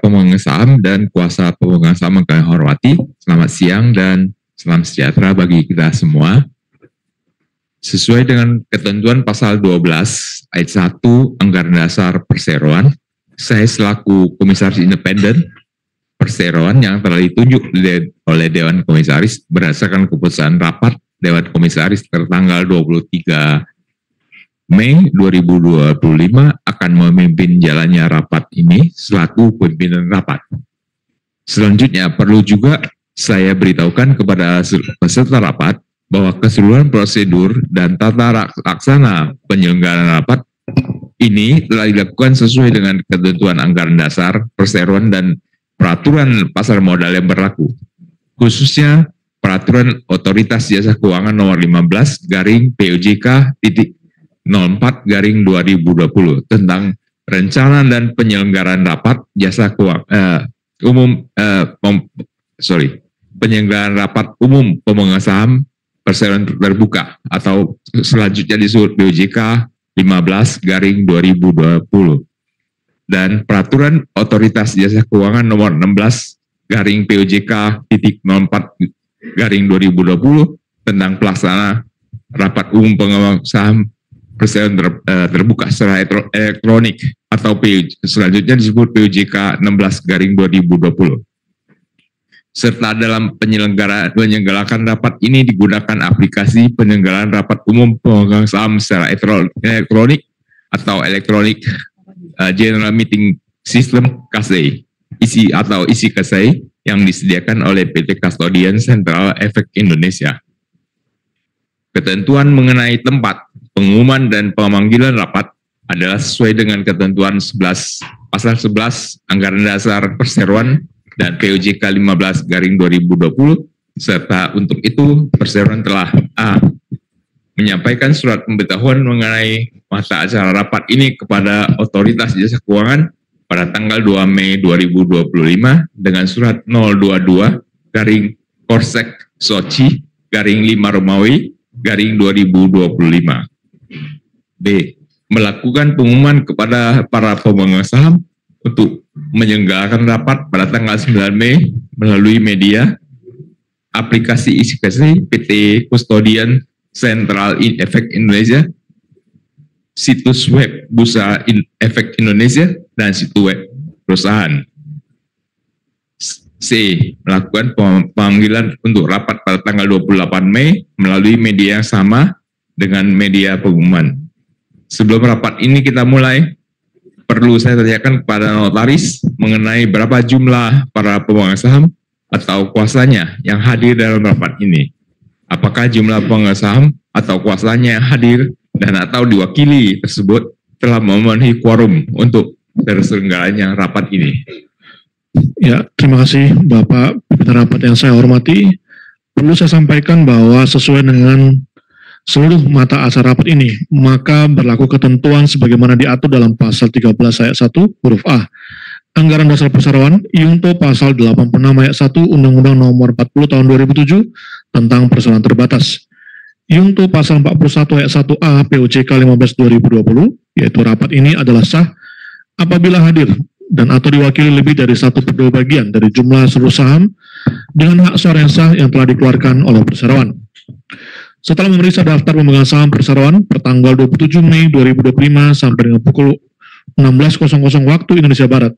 pemegang saham dan kuasa pemegang saham yang kami hormati, selamat siang dan salam sejahtera bagi kita semua. Sesuai dengan ketentuan pasal 12 ayat 1 Anggaran Dasar Perseroan, saya selaku Komisaris Independen Perseroan yang telah ditunjuk oleh Dewan Komisaris berdasarkan keputusan rapat Dewan Komisaris tertanggal 23 Mei 2025 akan memimpin jalannya rapat ini selaku pimpinan rapat. Selanjutnya perlu juga saya beritahukan kepada peserta rapat bahwa keseluruhan prosedur dan tata laksana penyelenggaraan rapat ini telah dilakukan sesuai dengan ketentuan anggaran dasar Perseroan dan peraturan pasar modal yang berlaku, khususnya peraturan Otoritas Jasa Keuangan nomor 15 garing POJK titik 04/2020 tentang rencana dan penyelenggaraan rapat jasa keuangan penyelenggaraan rapat umum pemegang saham perseroan terbuka atau selanjutnya disebut POJK 15/2020 dan peraturan Otoritas Jasa Keuangan nomor 16 garing POJK titik 04/2020 tentang pelaksana rapat umum pemegang saham perseroan terbuka secara elektronik atau selanjutnya disebut POJK 16/2020. Serta dalam penyelenggaraan rapat ini digunakan aplikasi penyelenggaraan rapat umum pemegang saham secara elektronik atau Electronic General Meeting System (KSEI) isi KSEI yang disediakan oleh PT Custodian Central Efek Indonesia. Ketentuan mengenai tempat, pengumuman dan pemanggilan rapat adalah sesuai dengan ketentuan pasal 11 Anggaran Dasar Perseroan dan POJK 15/2020 serta untuk itu Perseroan telah menyampaikan surat pemberitahuan mengenai masa acara rapat ini kepada Otoritas Jasa Keuangan pada tanggal 2 Mei 2025 dengan surat 022-Sochi-5 Romawi-2025. B. Melakukan pengumuman kepada para pemegang saham untuk menyelenggarakan rapat pada tanggal 9 Mei melalui media, aplikasi isi KSEI PT Custodian Central Efek Indonesia, situs web Bursa Efek Indonesia, dan situs web perusahaan. C. Melakukan pemanggilan untuk rapat pada tanggal 28 Mei melalui media yang sama dengan media pengumuman. Sebelum rapat ini kita mulai, perlu saya tanyakan kepada notaris mengenai berapa jumlah para pemegang saham atau kuasanya yang hadir dalam rapat ini. Apakah jumlah pemegang saham atau kuasanya yang hadir dan atau diwakili tersebut telah memenuhi quorum untuk terselenggaranya rapat ini? Ya, terima kasih Bapak pimpinan rapat yang saya hormati. Perlu saya sampaikan bahwa sesuai dengan seluruh mata acara rapat ini, maka berlaku ketentuan sebagaimana diatur dalam pasal 13 ayat 1 huruf A Anggaran Dasar Perseroan Yungto pasal 86 ayat 1 Undang-Undang nomor 40 tahun 2007 tentang perseroan terbatas. Yungto pasal 41 ayat 1A POJK 15/2020, yaitu rapat ini adalah sah apabila hadir dan atau diwakili lebih dari 1/2 bagian dari jumlah seluruh saham dengan hak suara yang sah yang telah dikeluarkan oleh perseroan. Setelah memeriksa daftar pemegang saham perseroan pertanggal 27 Mei 2025 sampai dengan pukul 16.00 waktu Indonesia Barat,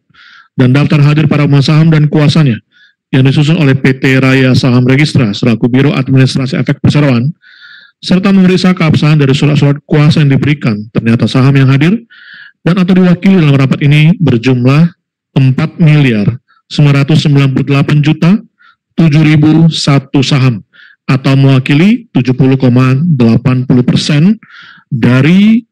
dan daftar hadir para pemegang saham dan kuasanya yang disusun oleh PT Raya Saham Registra selaku Biro Administrasi Efek Perseroan, serta memeriksa keabsahan dari surat-surat kuasa yang diberikan, ternyata saham yang hadir dan atau diwakili dalam rapat ini berjumlah 4.998.007.001 saham atau mewakili 70,80% dari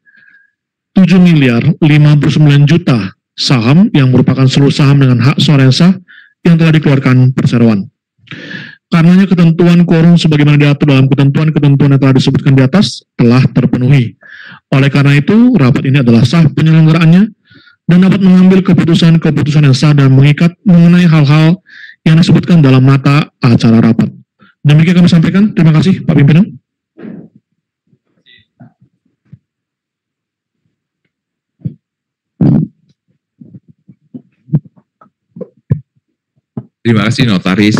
7.059.000.000 saham yang merupakan seluruh saham dengan hak suara yang sah yang telah dikeluarkan perseroan. Karenanya ketentuan quorum sebagaimana diatur dalam ketentuan-ketentuan yang telah disebutkan di atas telah terpenuhi. Oleh karena itu, rapat ini adalah sah penyelenggaraannya dan dapat mengambil keputusan-keputusan yang sah dan mengikat mengenai hal-hal yang disebutkan dalam mata acara rapat. Demikian kami sampaikan. Terima kasih, Pak Pimpinan. Terima kasih Notaris.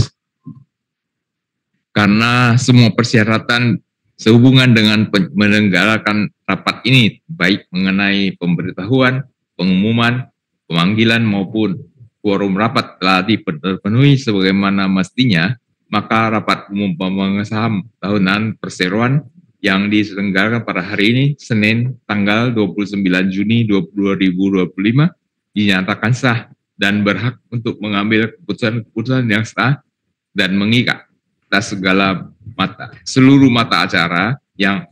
Karena semua persyaratan sehubungan dengan menyelenggarakan rapat ini, baik mengenai pemberitahuan, pengumuman, pemanggilan maupun quorum rapat telah dipenuhi sebagaimana mestinya, maka rapat umum pemegang saham tahunan perseroan yang diselenggarakan pada hari ini, Senin, tanggal 29 Juni 2025, dinyatakan sah dan berhak untuk mengambil keputusan-keputusan yang sah dan mengikat atas seluruh mata acara yang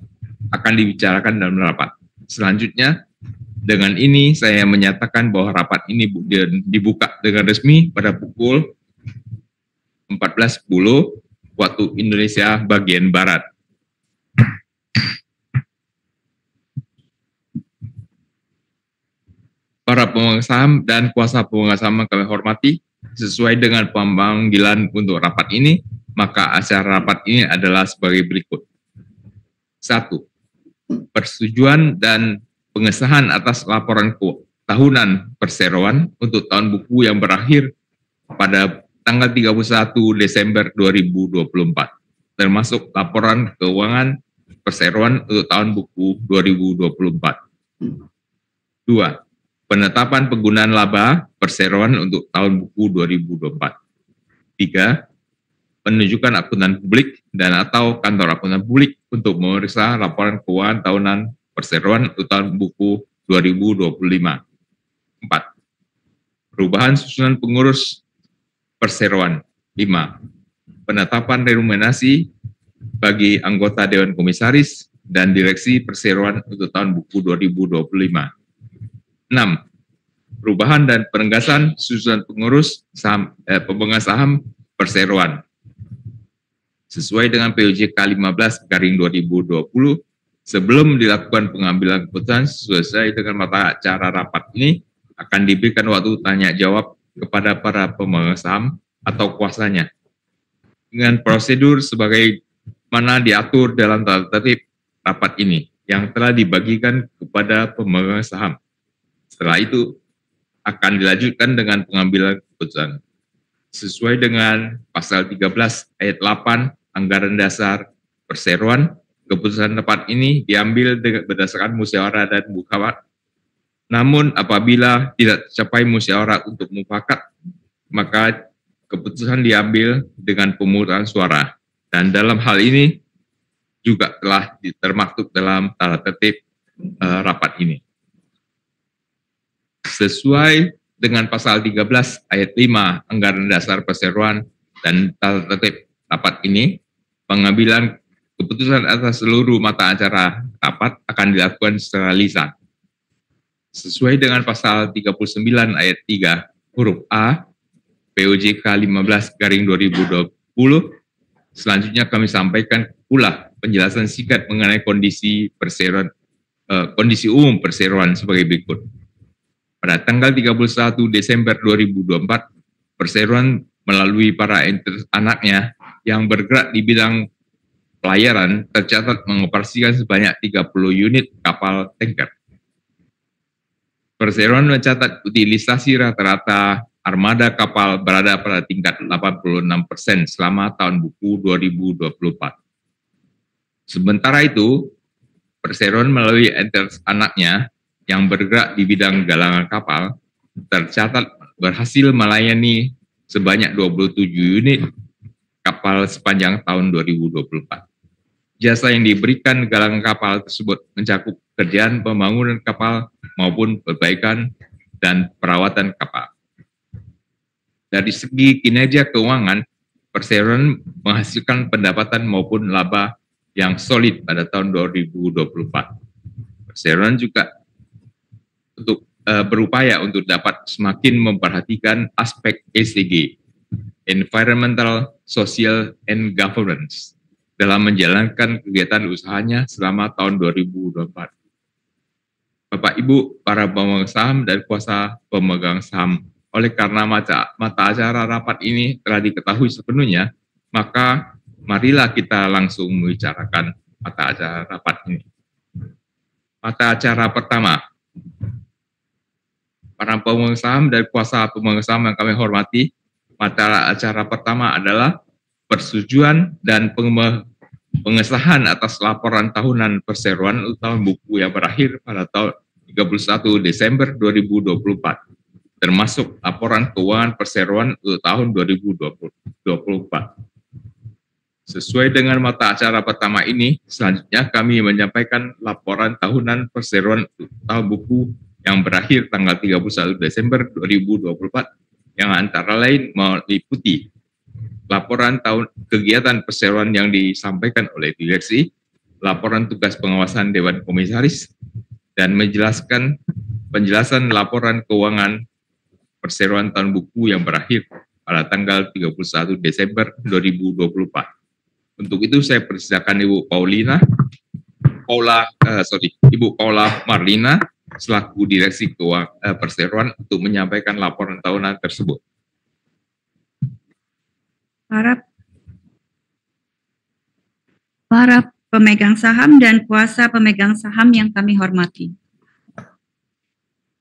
akan dibicarakan dalam rapat. Selanjutnya, dengan ini saya menyatakan bahwa rapat ini dibuka dengan resmi pada pukul 14.10 waktu Indonesia bagian Barat. Para pemegang saham dan kuasa pemegang saham yang kami hormati, sesuai dengan pemanggilan untuk rapat ini, maka acara rapat ini adalah sebagai berikut. 1. Persetujuan dan pengesahan atas laporan tahunan perseroan untuk tahun buku yang berakhir pada tanggal 31 Desember 2024, termasuk laporan keuangan perseroan untuk tahun buku 2024. 2. Penetapan penggunaan laba perseroan untuk tahun buku 2024. 3. Penunjukan akuntan publik dan atau kantor akuntan publik untuk memeriksa laporan keuangan tahunan perseroan untuk tahun buku 2025. 4. Perubahan susunan pengurus perseroan. 5. Penetapan remunerasi bagi anggota Dewan Komisaris dan Direksi Perseroan untuk tahun buku 2025. 6. Perubahan dan penegasan susunan pengurus pemegang saham perseroan. Sesuai dengan POJK 15/2020, sebelum dilakukan pengambilan keputusan sesuai dengan mata acara rapat ini, akan diberikan waktu tanya jawab kepada para pemegang saham atau kuasanya dengan prosedur sebagaimana diatur dalam tata tertib rapat ini yang telah dibagikan kepada pemegang saham. Setelah itu akan dilanjutkan dengan pengambilan keputusan. Sesuai dengan pasal 13 ayat 8 Anggaran Dasar Perseroan, keputusan rapat ini diambil berdasarkan musyawarah dan mufakat. Namun apabila tidak tercapai musyawarah untuk mufakat, maka keputusan diambil dengan pemungutan suara. Dan dalam hal ini juga telah termaktub dalam tata tertib rapat ini. Sesuai dengan pasal 13 ayat 5 Anggaran Dasar Perseroan dan tata tertib rapat ini, pengambilan keputusan atas seluruh mata acara rapat akan dilakukan secara lisan. Sesuai dengan pasal 39 ayat 3 huruf A POJK 15/2020, selanjutnya kami sampaikan pula penjelasan singkat mengenai kondisi perseroan, kondisi umum perseroan sebagai berikut. Pada tanggal 31 Desember 2024, perseroan melalui para anaknya yang bergerak di bidang pelayaran tercatat mengoperasikan sebanyak 30 unit kapal tanker. Perseroan mencatat utilisasi rata-rata armada kapal berada pada tingkat 86% selama tahun buku 2024. Sementara itu, perseroan melalui entitas anaknya yang bergerak di bidang galangan kapal tercatat berhasil melayani sebanyak 27 unit kapal sepanjang tahun 2024. Jasa yang diberikan galangan kapal tersebut mencakup pekerjaan pembangunan kapal maupun perbaikan dan perawatan kapal. Dari segi kinerja keuangan, perseroan menghasilkan pendapatan maupun laba yang solid pada tahun 2024. Perseroan juga berupaya untuk dapat semakin memperhatikan aspek ESG, Environmental, Social, and Governance, dalam menjalankan kegiatan usahanya selama tahun 2024. Bapak Ibu, para pemegang saham dan kuasa pemegang saham, oleh karena mata acara rapat ini telah diketahui sepenuhnya, maka marilah kita langsung membicarakan mata acara rapat ini. Mata acara pertama, para pemegang saham dan kuasa pemegang saham yang kami hormati, Mata acara pertama adalah persetujuan dan pengesahan atas laporan tahunan perseroan untuk tahun buku yang berakhir pada tahun 31 Desember 2024, termasuk laporan keuangan perseroan untuk tahun 2024. Sesuai dengan mata acara pertama ini, selanjutnya kami menyampaikan laporan tahunan perseroan untuk tahun buku yang berakhir tanggal 31 Desember 2024 yang antara lain meliputi laporan tahun kegiatan perseroan yang disampaikan oleh direksi, laporan tugas pengawasan Dewan Komisaris, dan penjelasan laporan keuangan perseroan tahun buku yang berakhir pada tanggal 31 Desember 2024. Untuk itu saya persilakan Ibu Paula Marlina selaku Direksi Keuangan Perseroan untuk menyampaikan laporan tahunan tersebut. Para pemegang saham dan kuasa pemegang saham yang kami hormati.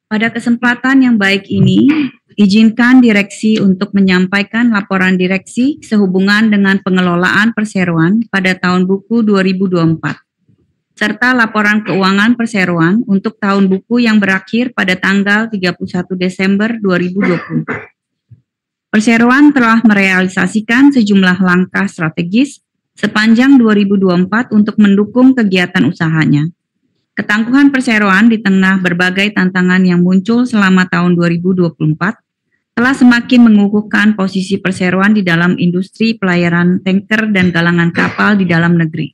Pada kesempatan yang baik ini, izinkan direksi untuk menyampaikan laporan direksi sehubungan dengan pengelolaan perseroan pada tahun buku 2024. Serta laporan keuangan perseroan untuk tahun buku yang berakhir pada tanggal 31 Desember 2024. Perseroan telah merealisasikan sejumlah langkah strategis sepanjang 2024 untuk mendukung kegiatan usahanya. Ketangguhan perseroan di tengah berbagai tantangan yang muncul selama tahun 2024 telah semakin mengukuhkan posisi perseroan di dalam industri pelayaran tanker dan galangan kapal di dalam negeri.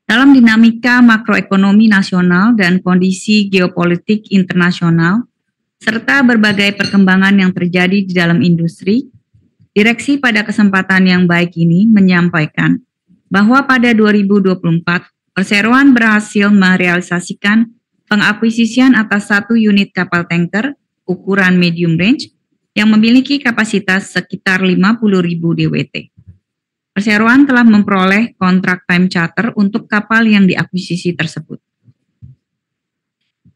Dalam dinamika makroekonomi nasional dan kondisi geopolitik internasional, serta berbagai perkembangan yang terjadi di dalam industri, direksi pada kesempatan yang baik ini menyampaikan bahwa pada 2024, perseroan berhasil merealisasikan pengakuisisian atas 1 unit kapal tanker ukuran medium range yang memiliki kapasitas sekitar 50.000 DWT. Perseroan telah memperoleh kontrak time charter untuk kapal yang diakuisisi tersebut.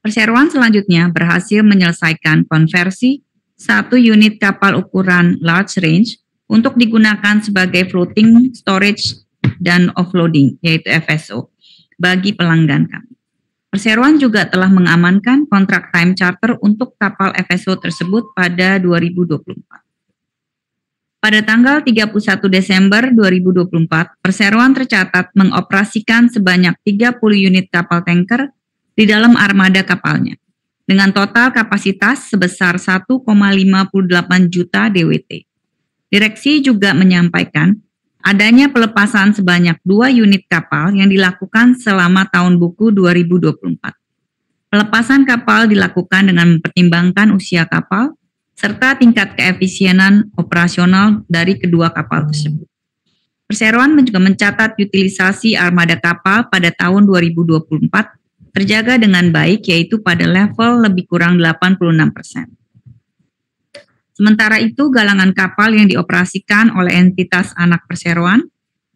Perseroan selanjutnya berhasil menyelesaikan konversi 1 unit kapal ukuran large range untuk digunakan sebagai floating storage dan offloading, yaitu FSO, bagi pelanggan kami. Perseroan juga telah mengamankan kontrak time charter untuk kapal FSO tersebut pada 2024. Pada tanggal 31 Desember 2024, Perseroan tercatat mengoperasikan sebanyak 30 unit kapal tanker di dalam armada kapalnya, dengan total kapasitas sebesar 1,58 juta DWT. Direksi juga menyampaikan adanya pelepasan sebanyak 2 unit kapal yang dilakukan selama tahun buku 2024. Pelepasan kapal dilakukan dengan mempertimbangkan usia kapal, serta tingkat keefisienan operasional dari kedua kapal tersebut. Perseroan juga mencatat utilisasi armada kapal pada tahun 2024 terjaga dengan baik, yaitu pada level lebih kurang 86%. Sementara itu, galangan kapal yang dioperasikan oleh entitas anak Perseroan,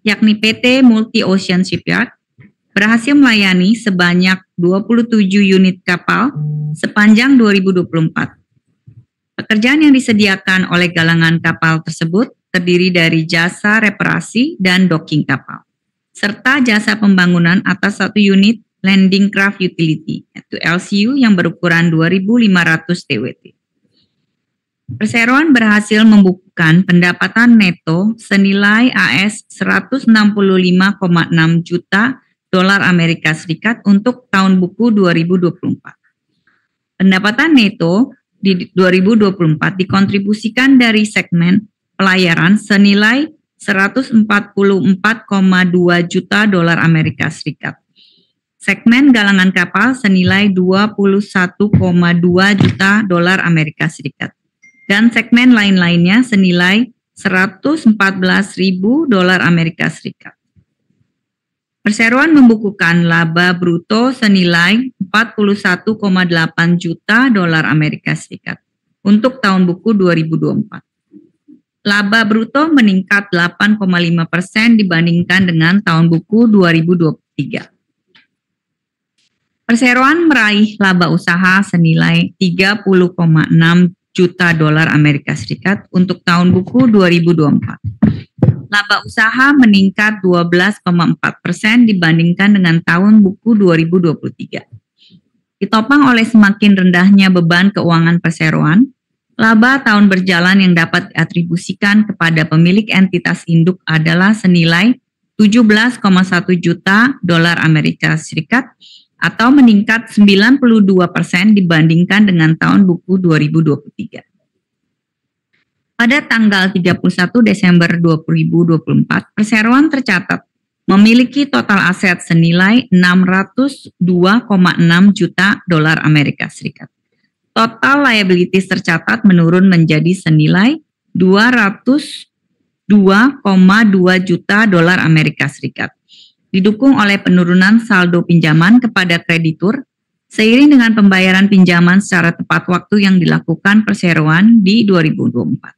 yakni PT Multi Ocean Shipyard, berhasil melayani sebanyak 27 unit kapal sepanjang 2024. Pekerjaan yang disediakan oleh galangan kapal tersebut terdiri dari jasa reparasi dan docking kapal, serta jasa pembangunan atas 1 unit landing craft utility, yaitu LCU yang berukuran 2.500 DWT. Perseroan berhasil membukukan pendapatan neto senilai AS 165,6 juta dolar Amerika Serikat untuk tahun buku 2024. Pendapatan neto di 2024 dikontribusikan dari segmen pelayaran senilai 144,2 juta dolar Amerika Serikat. Segmen galangan kapal senilai 21,2 juta dolar Amerika Serikat. Dan segmen lain-lainnya senilai 114.000 dolar Amerika Serikat. Perseroan membukukan laba bruto senilai 41,8 juta dolar Amerika Serikat untuk tahun buku 2024. Laba bruto meningkat 8,5% dibandingkan dengan tahun buku 2023. Perseroan meraih laba usaha senilai 30,6 juta dolar Amerika Serikat untuk tahun buku 2024. Laba usaha meningkat 12,4% dibandingkan dengan tahun buku 2023. Ditopang oleh semakin rendahnya beban keuangan perseroan, laba tahun berjalan yang dapat diatribusikan kepada pemilik entitas induk adalah senilai 17,1 juta dolar Amerika Serikat atau meningkat 92% dibandingkan dengan tahun buku 2023. Pada tanggal 31 Desember 2024, perseroan tercatat memiliki total aset senilai 602,6 juta dolar Amerika Serikat. Total liabilities tercatat menurun menjadi senilai 202,2 juta dolar Amerika Serikat. Didukung oleh penurunan saldo pinjaman kepada kreditur seiring dengan pembayaran pinjaman secara tepat waktu yang dilakukan perseroan di 2024.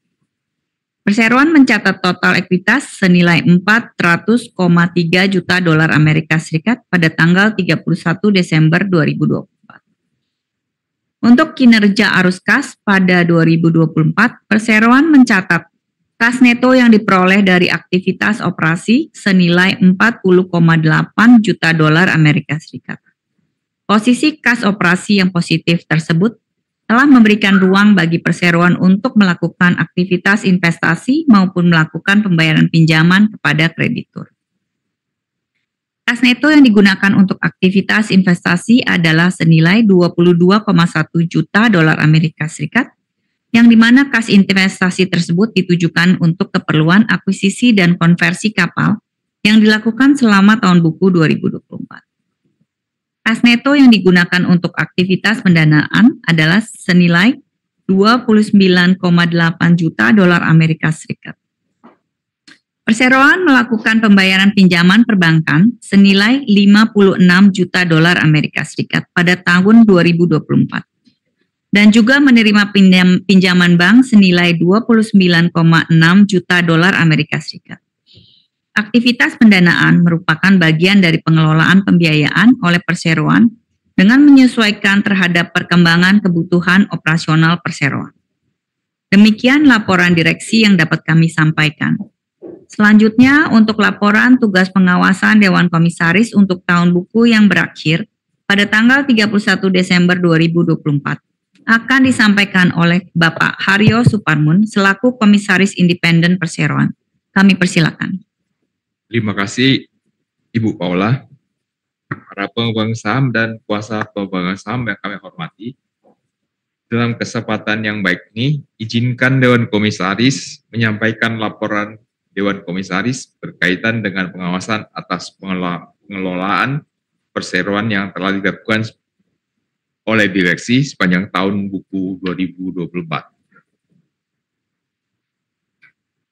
Perseroan mencatat total ekuitas senilai 400,3 juta dolar Amerika Serikat pada tanggal 31 Desember 2024. Untuk kinerja arus kas pada 2024, perseroan mencatat kas neto yang diperoleh dari aktivitas operasi senilai 40,8 juta dolar Amerika Serikat. Posisi kas operasi yang positif tersebut telah memberikan ruang bagi perseroan untuk melakukan aktivitas investasi maupun melakukan pembayaran pinjaman kepada kreditur. Kas neto yang digunakan untuk aktivitas investasi adalah senilai 22,1 juta dolar Amerika Serikat, yang dimana kas investasi tersebut ditujukan untuk keperluan akuisisi dan konversi kapal yang dilakukan selama tahun buku 2024. Kas neto yang digunakan untuk aktivitas pendanaan adalah senilai 29,8 juta dolar Amerika Serikat. Perseroan melakukan pembayaran pinjaman perbankan senilai 56 juta dolar Amerika Serikat pada tahun 2024 dan juga menerima pinjaman bank senilai 29,6 juta dolar Amerika Serikat. Aktivitas pendanaan merupakan bagian dari pengelolaan pembiayaan oleh perseroan dengan menyesuaikan terhadap perkembangan kebutuhan operasional perseroan. Demikian laporan direksi yang dapat kami sampaikan. Selanjutnya, untuk laporan tugas pengawasan Dewan Komisaris untuk tahun buku yang berakhir pada tanggal 31 Desember 2024 akan disampaikan oleh Bapak Haryo Suparmun selaku Komisaris Independen Perseroan. Kami persilakan. Terima kasih Ibu Paula, para pemegang saham dan kuasa pemegang saham yang kami hormati. Dalam kesempatan yang baik ini, izinkan Dewan Komisaris menyampaikan laporan Dewan Komisaris berkaitan dengan pengawasan atas pengelolaan perseroan yang telah dilakukan oleh direksi sepanjang tahun buku 2024.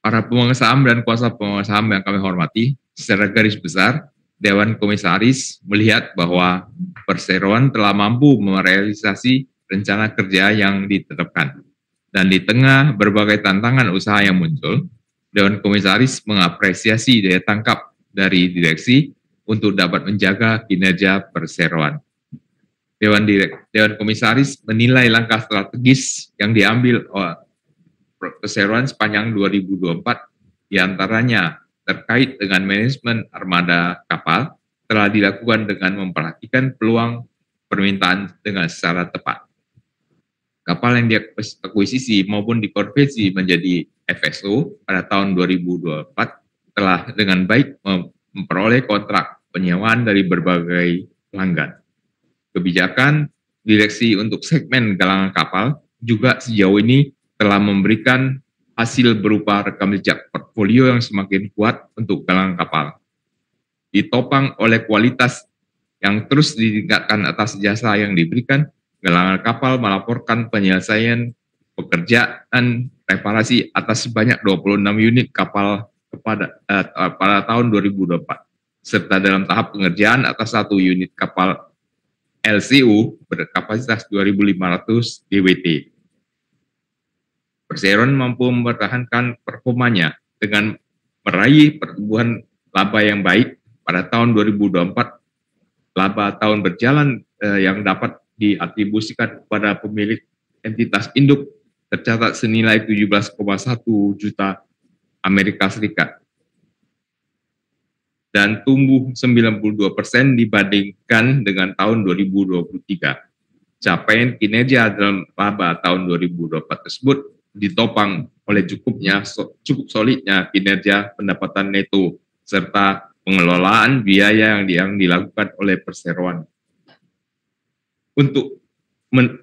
Para pemegang saham dan kuasa pemegang saham yang kami hormati, secara garis besar, Dewan Komisaris melihat bahwa perseroan telah mampu merealisasi rencana kerja yang ditetapkan. Dan di tengah berbagai tantangan usaha yang muncul, Dewan Komisaris mengapresiasi daya tangkap dari direksi untuk dapat menjaga kinerja perseroan. Dewan Komisaris menilai langkah strategis yang diambil oleh perseroan sepanjang 2024, diantaranya terkait dengan manajemen armada kapal, telah dilakukan dengan memperhatikan peluang permintaan dengan secara tepat. Kapal yang diakuisisi maupun dikonversi menjadi FSO pada tahun 2024 telah dengan baik memperoleh kontrak penyewaan dari berbagai pelanggan. Kebijakan direksi untuk segmen galangan kapal juga sejauh ini telah memberikan hasil berupa rekam jejak portfolio yang semakin kuat untuk galangan kapal. Ditopang oleh kualitas yang terus ditingkatkan atas jasa yang diberikan, galangan kapal melaporkan penyelesaian pekerjaan reparasi atas sebanyak 26 unit kapal pada tahun 2024, serta dalam tahap pengerjaan atas 1 unit kapal LCU berkapasitas 2.500 DWT. Perseroan mampu mempertahankan performanya dengan meraih pertumbuhan laba yang baik pada tahun 2024. Laba tahun berjalan yang dapat diatribusikan kepada pemilik entitas induk tercatat senilai 17,1 juta Amerika Serikat dan tumbuh 92% dibandingkan dengan tahun 2023. Capaian kinerja dalam laba tahun 2024 tersebut ditopang oleh cukup solidnya kinerja pendapatan neto serta pengelolaan biaya yang dilakukan oleh perseroan. Untuk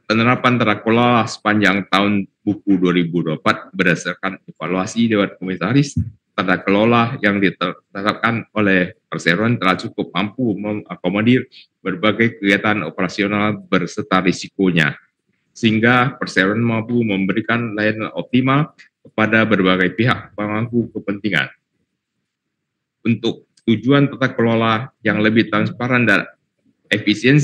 penerapan tata kelola sepanjang tahun buku 2024 berdasarkan evaluasi Dewan Komisaris, tata kelola yang diterapkan oleh perseroan telah cukup mampu mengakomodir berbagai kegiatan operasional berserta risikonya, sehingga perseroan mampu memberikan layanan optimal kepada berbagai pihak pemangku kepentingan. Untuk tujuan tata kelola yang lebih transparan dan efisien,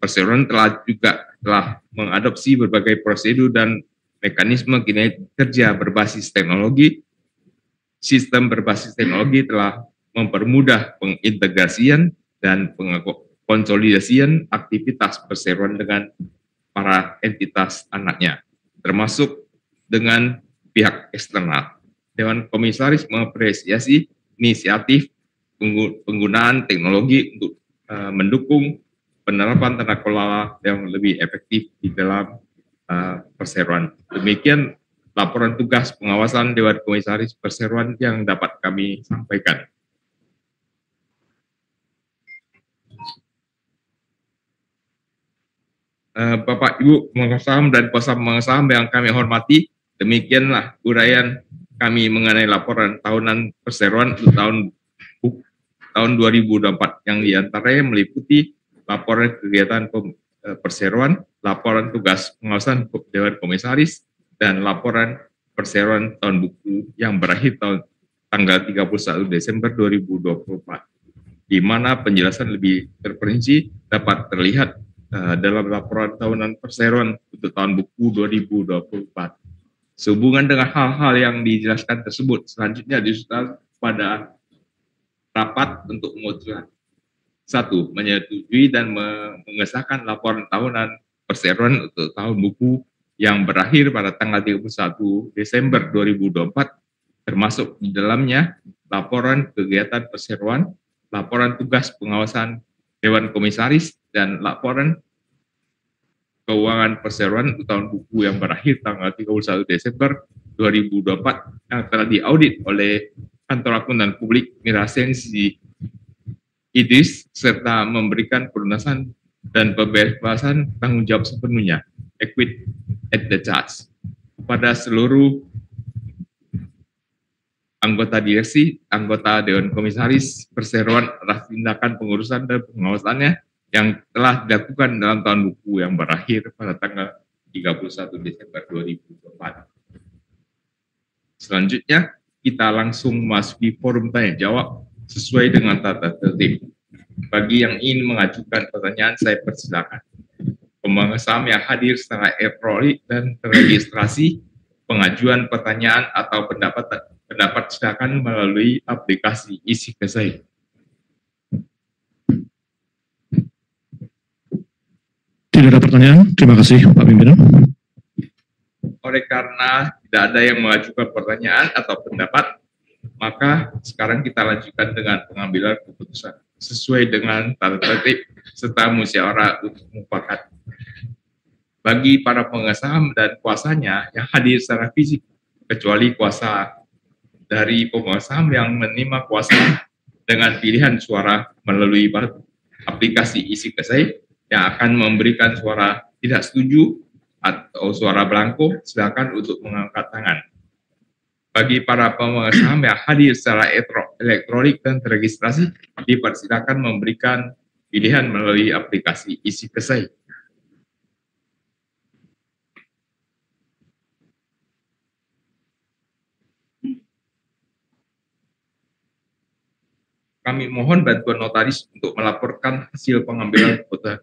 perseroan telah mengadopsi berbagai prosedur dan mekanisme kinerja berbasis teknologi. Sistem berbasis teknologi telah mempermudah pengintegrasian dan pengkonsolidasian aktivitas perseroan dengan para entitas anaknya, termasuk dengan pihak eksternal. Dewan Komisaris mengapresiasi inisiatif penggunaan teknologi untuk mendukung penerapan tata kelola yang lebih efektif di dalam perseroan. Demikian laporan tugas pengawasan Dewan Komisaris Perseroan yang dapat kami sampaikan. Bapak Ibu pemegang saham dan kuasa pemegang saham yang kami hormati, demikianlah uraian kami mengenai laporan tahunan perseroan untuk tahun 2024 yang diantaranya meliputi laporan kegiatan perseroan, laporan tugas pengawasan Dewan Komisaris, dan laporan perseroan tahun buku yang berakhir tanggal 31 Desember 2024, di mana penjelasan lebih terperinci dapat terlihat dalam laporan tahunan perseroan untuk tahun buku 2024. Sehubungan dengan hal-hal yang dijelaskan tersebut, selanjutnya disusun pada rapat untuk memutuskan: 1. Menyetujui dan mengesahkan laporan tahunan perseroan untuk tahun buku yang berakhir pada tanggal 31 Desember 2024, termasuk di dalamnya laporan kegiatan perseroan, laporan tugas pengawasan Dewan Komisaris, dan laporan keuangan perseroan untuk tahun buku yang berakhir tanggal 31 Desember 2024 yang telah diaudit oleh Kantor Akuntan Publik Mirasensi Idris, serta memberikan pelunasan dan pembebasan tanggung jawab sepenuhnya, equity at the charge, kepada seluruh anggota direksi, anggota Dewan Komisaris Perseroan atas tindakan pengurusan dan pengawasannya yang telah dilakukan dalam tahun buku yang berakhir pada tanggal 31 Desember 2024. Selanjutnya, kita langsung memasuki forum tanya jawab sesuai dengan tata tertib. Bagi yang ingin mengajukan pertanyaan, saya persilakan. Pemegang saham yang hadir secara elektronik dan terregistrasi pengajuan pertanyaan atau pendapat silakan melalui aplikasi Isi Kesai. Tidak ada pertanyaan, terima kasih Pak Pimpinan. Oleh karena tidak ada yang mengajukan pertanyaan atau pendapat, maka sekarang kita lanjutkan dengan pengambilan keputusan sesuai dengan tata tertib serta musyawarah untuk mufakat. Bagi para pemegang saham dan kuasanya yang hadir secara fisik, kecuali kuasa dari pemegang saham yang menerima kuasa dengan pilihan suara melalui aplikasi Isi Kesai, yang akan memberikan suara tidak setuju atau suara blanko, silakan untuk mengangkat tangan. Bagi para pemegang saham yang hadir secara elektronik dan terregistrasi, dipersilakan memberikan pilihan melalui aplikasi Isi Kesai. Kami mohon bantuan notaris untuk melaporkan hasil pengambilan keputusan.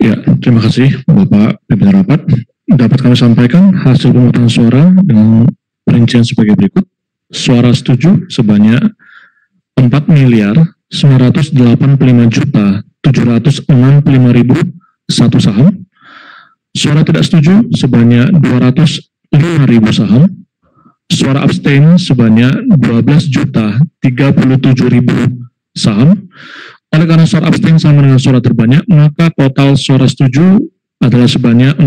Ya, terima kasih Bapak Pimpinan Rapat. Dapat kami sampaikan hasil pemungutan suara dengan perincian sebagai berikut. Suara setuju sebanyak 4.985.765.001 saham. Suara tidak setuju sebanyak 205.000 saham. Suara abstain sebanyak 12.037.000 saham. Oleh karena suara abstain sama dengan suara terbanyak, maka total suara setuju adalah sebanyak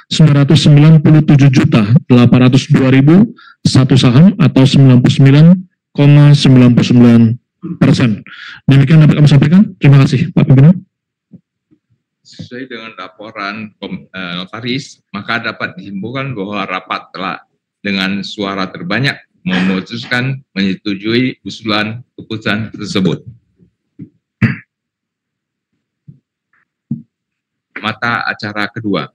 4.997.802.001 saham atau 99,99%. Demikian dapat kami sampaikan. Terima kasih, Pak Pimpinan. Sesuai dengan laporan notaris, maka dapat disimpulkan bahwa rapat telah dengan suara terbanyak memutuskan menyetujui usulan keputusan tersebut. Mata acara kedua.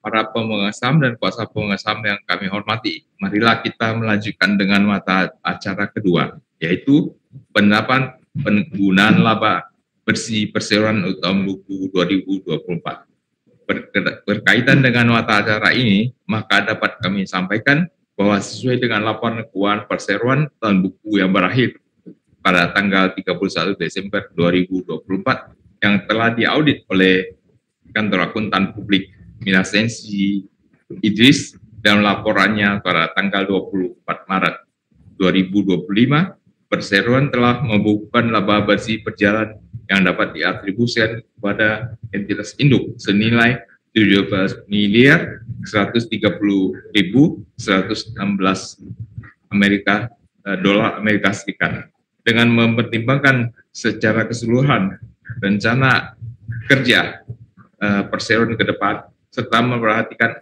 Para pemegang saham dan kuasa pemegang saham yang kami hormati, marilah kita melanjutkan dengan mata acara kedua, yaitu penerapan penggunaan laba bersih perseroan tahun buku 2024. Berkaitan dengan mata acara ini, maka dapat kami sampaikan bahwa sesuai dengan laporan keuangan perseroan tahun buku yang berakhir pada tanggal 31 Desember 2024 yang telah diaudit oleh Kantor Akuntan Publik Minasensi Idris dalam laporannya pada tanggal 24 Maret 2025, perseroan telah membukukan laba bersih perjalanan yang dapat diatribusikan kepada entitas induk senilai 17.130.116 dolar Amerika Serikat. Dengan mempertimbangkan secara keseluruhan rencana kerja perseroan ke depan serta memperhatikan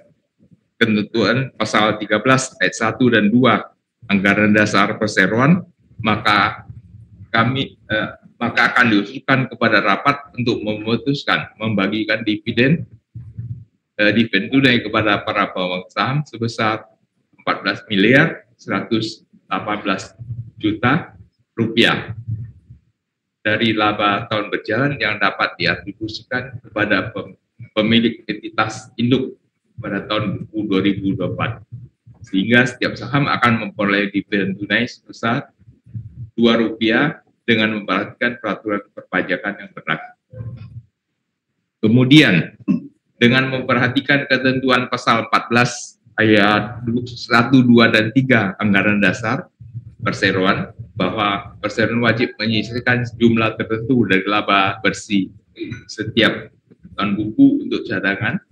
ketentuan pasal 13 ayat 1 dan 2 anggaran dasar perseroan, maka akan diusulkan kepada rapat untuk memutuskan membagikan dividen tunai kepada para pemegang saham sebesar 14.118.000.000 rupiah dari laba tahun berjalan yang dapat diatribusikan kepada pemilik entitas induk pada tahun buku 2024, sehingga setiap saham akan memperoleh dividen tunai sebesar Rp2 dengan memperhatikan peraturan perpajakan yang berlaku. Kemudian, dengan memperhatikan ketentuan pasal 14 ayat 1, 2, dan 3 anggaran dasar perseroan, bahwa perseroan wajib menyisihkan jumlah tertentu dari laba bersih setiap tahun buku untuk cadangan,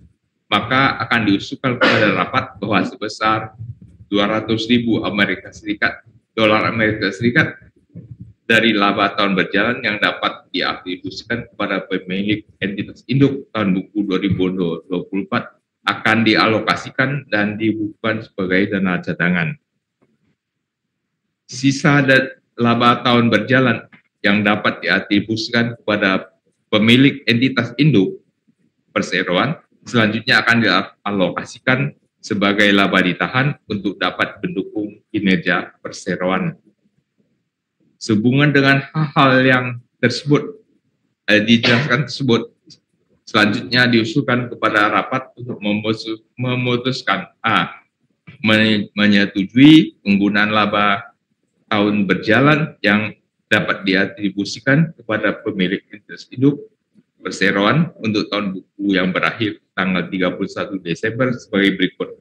maka akan diusulkan kepada rapat bahwa sebesar 200.000 dolar Amerika Serikat dari laba tahun berjalan yang dapat diatribusikan kepada pemilik entitas induk tahun buku 2024 akan dialokasikan dan dibukukan sebagai dana cadangan. Sisa dan laba tahun berjalan yang dapat diatribusikan kepada pemilik entitas induk perseroan selanjutnya akan dialokasikan sebagai laba ditahan untuk dapat mendukung kinerja perseroan. Sehubungan dengan hal-hal yang tersebut dijelaskan tersebut, selanjutnya diusulkan kepada rapat untuk memutuskan menyetujui penggunaan laba tahun berjalan yang dapat diatribusikan kepada pemilik entitas induk perseroan untuk tahun buku yang berakhir tanggal 31 Desember sebagai berikut.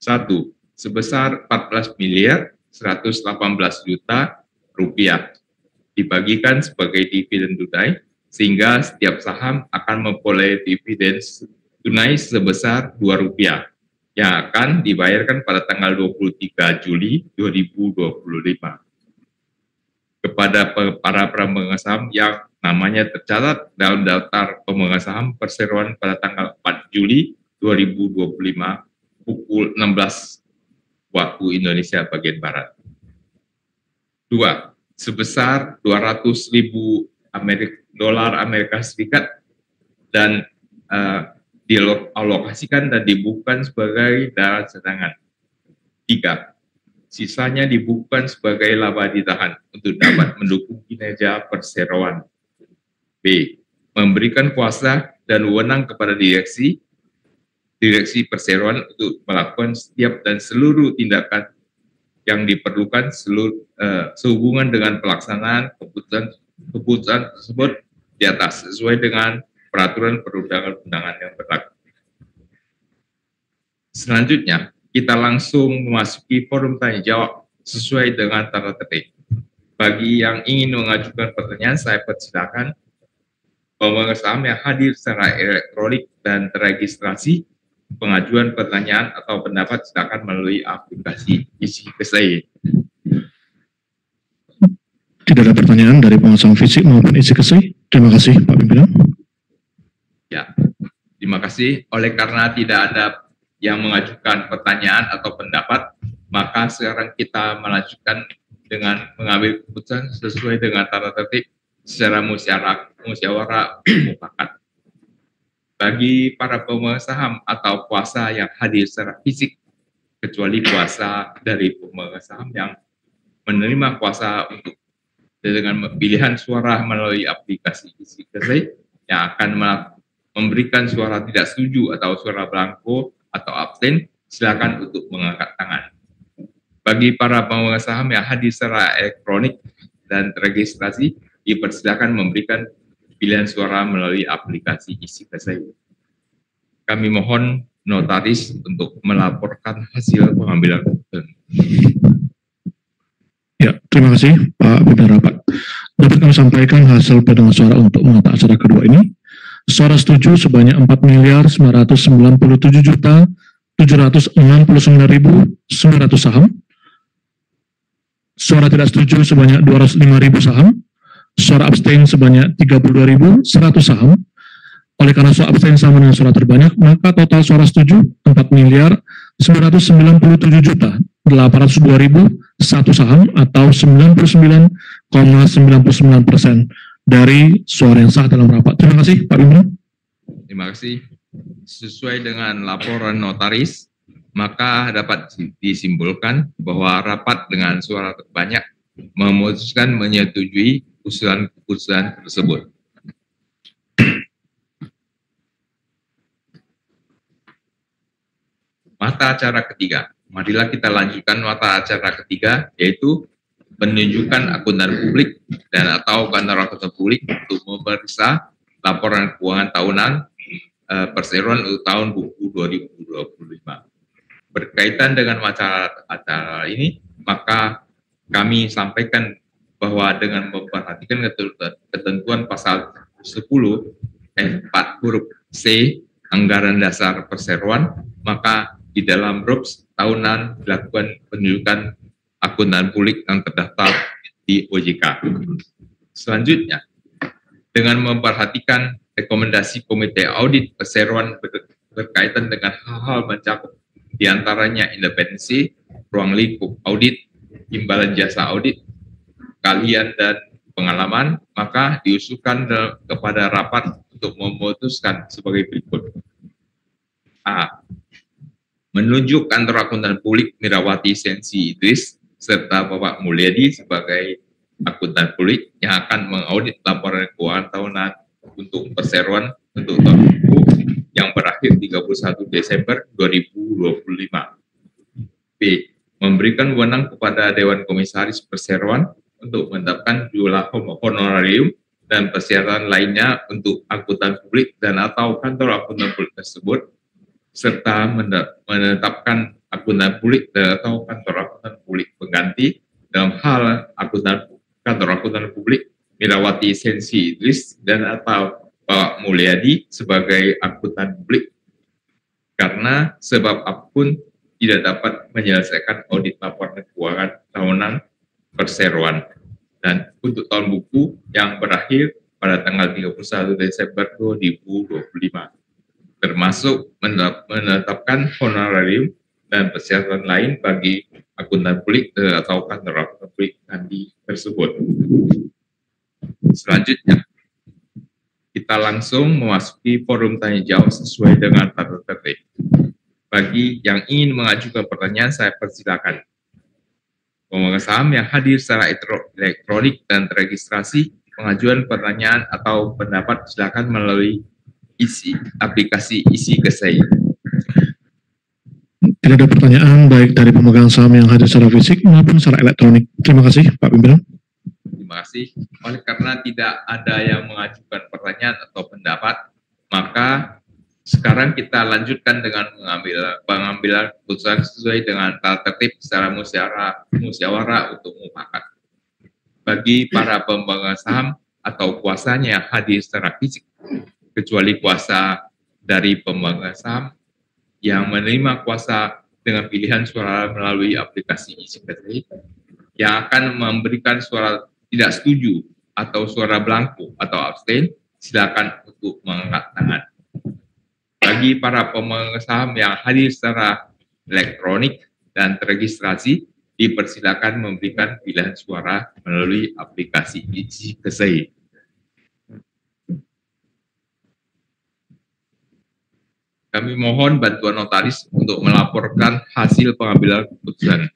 1. Sebesar 14.118.000.000 rupiah dibagikan sebagai dividen tunai, sehingga setiap saham akan memperoleh dividen tunai sebesar Rp2 yang akan dibayarkan pada tanggal 23 Juli 2025 kepada para pemegang saham yang namanya tercatat dalam daftar pemegang saham perseroan pada tanggal 4 Juli 2025 pukul 16 waktu Indonesia bagian Barat. 2. Sebesar 200.000 dolar Amerika Serikat dan dialokasikan dan dibukukan sebagai dana cadangan. 3. Sisanya dibukukan sebagai laba ditahan untuk dapat mendukung kinerja perseroan. B. Memberikan kuasa dan wewenang kepada direksi perseroan untuk melakukan setiap dan seluruh tindakan yang diperlukan sehubungan dengan pelaksanaan keputusan tersebut di atas sesuai dengan peraturan perundang-undangan yang berlaku. Selanjutnya, kita langsung memasuki forum tanya jawab sesuai dengan tata tertib. Bagi yang ingin mengajukan pertanyaan, saya persilakan pemegang saham yang hadir secara elektronik dan terregistrasi. Pengajuan pertanyaan atau pendapat silakan melalui aplikasi isi KSEI. Tidak ada pertanyaan dari pengusaha fisik maupun isi KSEI. Terima kasih, Pak Pimpinan. Ya, terima kasih. Oleh karena tidak ada yang mengajukan pertanyaan atau pendapat, maka sekarang kita melanjutkan dengan mengambil keputusan sesuai dengan tata tertib secara musyawarah mufakat. Bagi para pemegang saham atau kuasa yang hadir secara fisik, kecuali kuasa dari pemegang saham yang menerima kuasa untuk dengan pilihan suara melalui aplikasi isi KSEI yang akan memberikan suara tidak setuju atau suara blanko atau abstain, silakan untuk mengangkat tangan. Bagi para pemegang saham yang hadir secara elektronik dan terregistrasi, dipersilakan memberikan pilihan suara melalui aplikasi isi KSEI. Kami mohon notaris untuk melaporkan hasil pengambilan keputusan. Ya, terima kasih Pak Pimpinan Rapat. Dapat kami sampaikan hasil perolehan suara untuk menata acara kedua ini. Suara setuju sebanyak 4.997.769.900 saham. Suara tidak setuju sebanyak 205.000 saham. Suara abstain sebanyak 32.100 saham. Oleh karena suara abstain sama dengan suara terbanyak, maka total suara setuju 4.997.802.001 saham atau 99,99% dari suara yang sah dalam rapat. Terima kasih, Pak Pimpinan. Terima kasih. Sesuai dengan laporan notaris, maka dapat disimpulkan bahwa rapat dengan suara terbanyak memutuskan menyetujui usulan keputusan tersebut. Mata acara ketiga. Marilah kita lanjutkan mata acara ketiga, yaitu penunjukan akuntan publik dan atau kantor akuntan publik untuk memeriksa laporan keuangan tahunan perseroan untuk tahun buku 2025. Berkaitan dengan acara ini, maka kami sampaikan bahwa dengan memperhatikan ketentuan pasal 10 4 huruf C anggaran dasar perseroan, maka di dalam RUPS tahunan dilakukan penunjukan akuntan publik yang terdaftar di OJK. Selanjutnya, dengan memperhatikan rekomendasi Komite Audit Perseroan berkaitan dengan hal-hal mencakup diantaranya independensi, ruang lingkup audit, imbalan jasa audit, keahlian dan pengalaman, maka diusulkan kepada rapat untuk memutuskan sebagai berikut. A. Menunjuk kantor akuntan publik Mirawati Sensi Idris serta Bapak Mulyadi sebagai akuntan publik yang akan mengaudit laporan keuangan tahunan untuk perseroan untuk tahun buku yang berakhir 31 Desember 2025. B. Memberikan wewenang kepada Dewan Komisaris Perseroan untuk menetapkan jumlah honorarium dan persyaratan lainnya untuk akuntan publik dan atau kantor akuntan publik tersebut, serta menetapkan akuntan publik atau kantor akuntan publik pengganti dalam hal kantor akuntan publik Mirawati Sensi Idris dan atau Pak Mulyadi sebagai akuntan publik karena sebab apapun tidak dapat menyelesaikan audit laporan keuangan tahunan perseroan dan untuk tahun buku yang berakhir pada tanggal 31 Desember 2025. Termasuk menetapkan honorarium dan persyaratan lain bagi akuntan publik atau kantor akuntan publik nanti tersebut. Selanjutnya, kita langsung memasuki forum tanya jawab sesuai dengan tata tertib. Bagi yang ingin mengajukan pertanyaan, saya persilakan. Pemegang saham yang hadir secara elektronik dan terregistrasi, pengajuan pertanyaan atau pendapat silakan melalui aplikasi isi KSEI. Tidak ada pertanyaan baik dari pemegang saham yang hadir secara fisik maupun secara elektronik. Terima kasih, Pak Pimpinan. Terima kasih. Oleh karena tidak ada yang mengajukan pertanyaan atau pendapat, Maka sekarang kita lanjutkan dengan pengambilan keputusan sesuai dengan tata tertib secara musyawarah untuk mufakat. Bagi para pemegang saham atau kuasanya hadir secara fisik, kecuali kuasa dari pemegang saham yang menerima kuasa dengan pilihan suara melalui aplikasi e-Secretary yang akan memberikan suara tidak setuju atau suara blanko atau abstain, silakan untuk mengangkat tangan. Bagi para pemegang saham yang hadir secara elektronik dan terregistrasi, dipersilakan memberikan pilihan suara melalui aplikasi e-Secretary. Kami mohon bantuan notaris untuk melaporkan hasil pengambilan keputusan.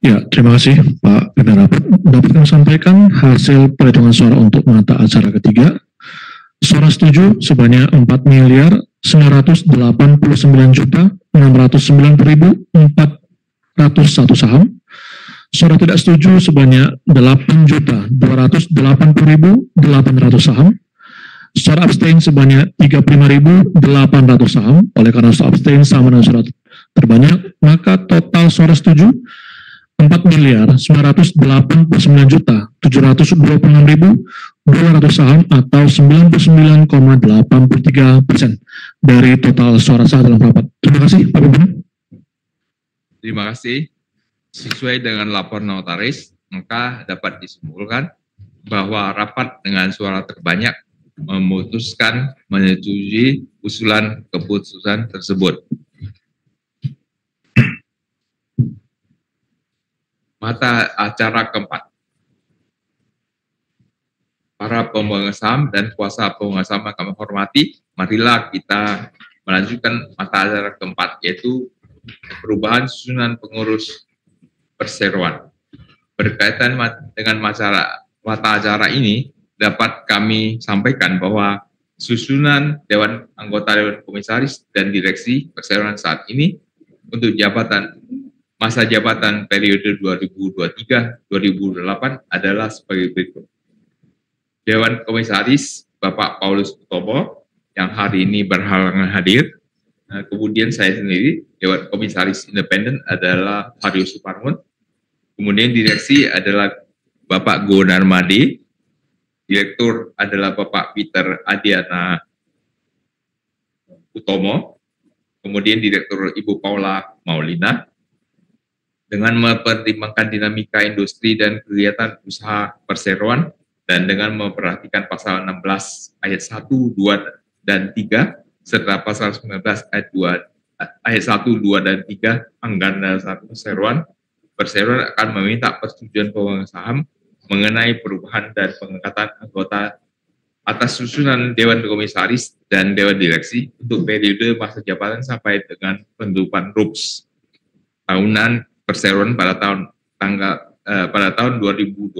Ya, terima kasih Pak Pimpinan Rapat. Dapat kami sampaikan hasil perhitungan suara untuk mata acara ketiga. Suara setuju sebanyak 4.999.690.401 saham. Suara tidak setuju sebanyak 8.280.800 saham. Suara abstain sebanyak 35.800 saham. Oleh karena suara abstain sama dengan suara terbanyak, maka total suara setuju 4.989.726.200 saham atau 99,83% dari total suara sah dalam rapat. Terima kasih Pak Pimpinan. Terima kasih. Sesuai dengan laporan notaris, maka dapat disimpulkan bahwa rapat dengan suara terbanyak memutuskan menyetujui usulan keputusan tersebut. Mata acara keempat. Para pemegang saham dan kuasa pemegang saham yang kami hormati, marilah kita melanjutkan mata acara keempat, yaitu perubahan susunan pengurus perseroan. Berkaitan dengan mata acara ini, dapat kami sampaikan bahwa susunan Dewan Anggota Dewan Komisaris dan Direksi Perseroan saat ini untuk masa jabatan periode 2023-2028 adalah sebagai berikut. Dewan Komisaris Bapak Paulus Utomo yang hari ini berhalangan hadir. Kemudian saya sendiri, Dewan Komisaris Independen adalah Hario Suparmon. Kemudian direksi adalah Bapak Go Narmade. Direktur adalah Bapak Peter Adiana Utomo. Kemudian Direktur Ibu Paula Maulina. Dengan mempertimbangkan dinamika industri dan kegiatan usaha perseroan, dan dengan memperhatikan pasal 16 ayat 1, 2, dan 3, serta pasal 19 ayat 1, 2, dan 3 Anggaran Dasar Perseroan akan meminta persetujuan pemegang saham mengenai perubahan dan pengangkatan anggota atas susunan Dewan Komisaris dan Dewan Direksi untuk periode masa jabatan sampai dengan penutupan RUPS tahunan perseroan pada tahun 2028.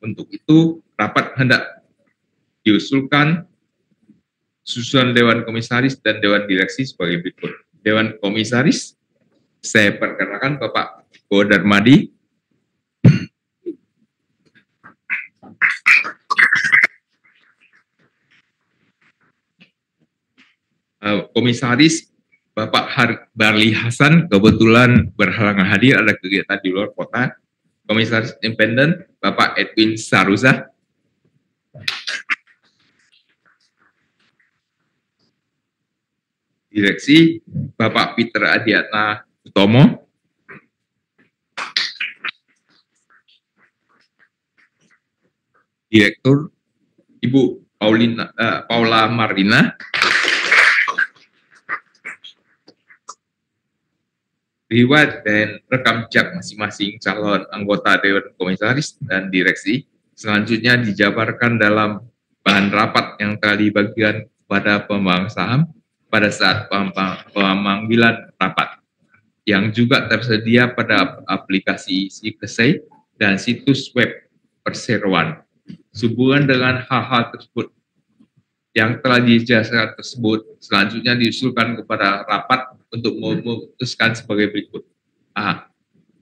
Untuk itu, rapat hendak diusulkan susunan Dewan Komisaris dan Dewan Direksi sebagai berikut. Dewan Komisaris, saya perkenalkan Bapak Go Narmade. Komisaris Bapak Barli Hasan kebetulan berhalangan hadir, ada kegiatan di luar kota. Komisaris Independen Bapak Edwin Saruza. Direksi Bapak Peter Adiana Utomo. Direktur Ibu Paula Marlina. Riwayat dan rekam jejak masing-masing calon anggota Dewan Komisaris dan Direksi selanjutnya dijabarkan dalam bahan rapat yang telah dibagikan kepada pemegang saham pada saat pemanggilan rapat, yang juga tersedia pada aplikasi e-Secretary dan situs web perseroan. Sehubungan dengan hal-hal tersebut yang telah dijelaskan tersebut, selanjutnya diusulkan kepada rapat untuk memutuskan sebagai berikut. A.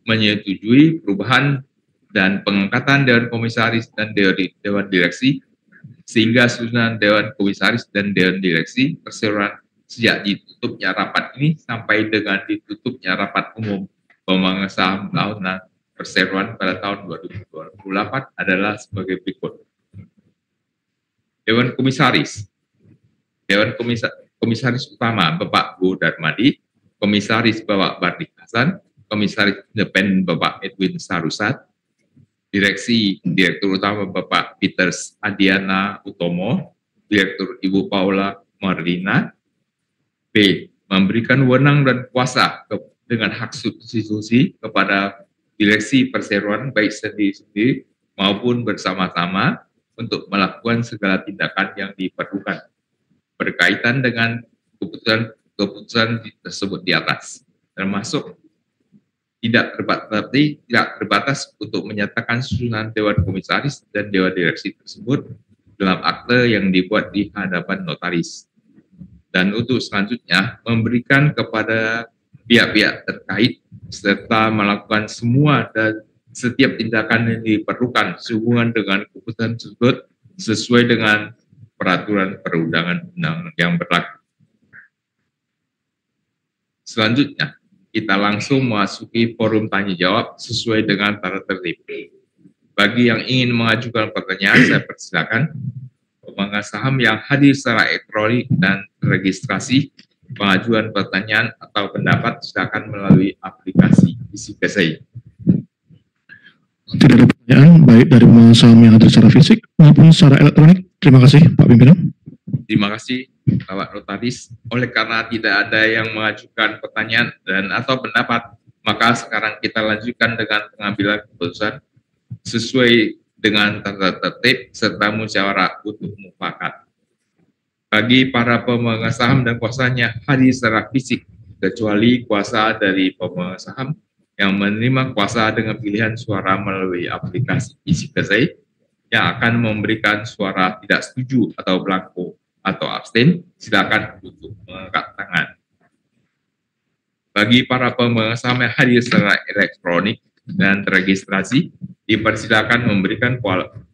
Menyetujui perubahan dan pengangkatan Dewan Komisaris dan Dewan Direksi sehingga susunan Dewan Komisaris dan Dewan Direksi Perseroan sejak ditutupnya rapat ini sampai dengan ditutupnya rapat umum pemegang saham tahunan Perseroan pada tahun 2028 adalah sebagai berikut. Dewan Komisaris. Dewan Komisaris Utama Bapak Bu Darmadi, Komisaris Bapak Bardik Hasan, Komisaris Independen Bapak Edwin Sarusat, Direktur Utama Bapak Peters Adiana Utomo, Direktur Ibu Paula Marlina. B. Memberikan wewenang dan kuasa dengan hak substitusi kepada Direksi Perseroan baik sendiri-sendiri maupun bersama-sama untuk melakukan segala tindakan yang diperlukan berkaitan dengan keputusan tersebut di atas, termasuk tidak terbatas untuk menyatakan susunan Dewan Komisaris dan Dewan Direksi tersebut dalam akte yang dibuat di hadapan notaris. Dan untuk selanjutnya, memberikan kepada pihak-pihak terkait serta melakukan semua dan setiap tindakan yang diperlukan sehubungan dengan keputusan tersebut sesuai dengan peraturan perundangan-undangan yang berlaku. Selanjutnya, kita langsung memasuki forum tanya jawab sesuai dengan tata tertib. Bagi yang ingin mengajukan pertanyaan, saya persilakan. Pemegang saham yang hadir secara elektronik dan registrasi pengajuan pertanyaan atau pendapat silakan melalui aplikasi EasyKSI. Tidak ada pertanyaan baik dari pemegang saham yang hadir secara fisik maupun secara elektronik. Terima kasih Pak Pimpinan. Terima kasih Bapak Notaris. Oleh karena tidak ada yang mengajukan pertanyaan dan atau pendapat, maka sekarang kita lanjutkan dengan pengambilan keputusan sesuai dengan tata tertib serta musyawarah untuk mufakat. Bagi para pemegang saham dan kuasanya hadir secara fisik, kecuali kuasa dari pemegang saham yang menerima kuasa dengan pilihan suara melalui aplikasi EasyKSI yang akan memberikan suara tidak setuju atau blanko atau abstain, silakan untuk mengangkat tangan. Bagi para pemegang saham yang hadir secara elektronik dan terregistrasi, dipersilakan memberikan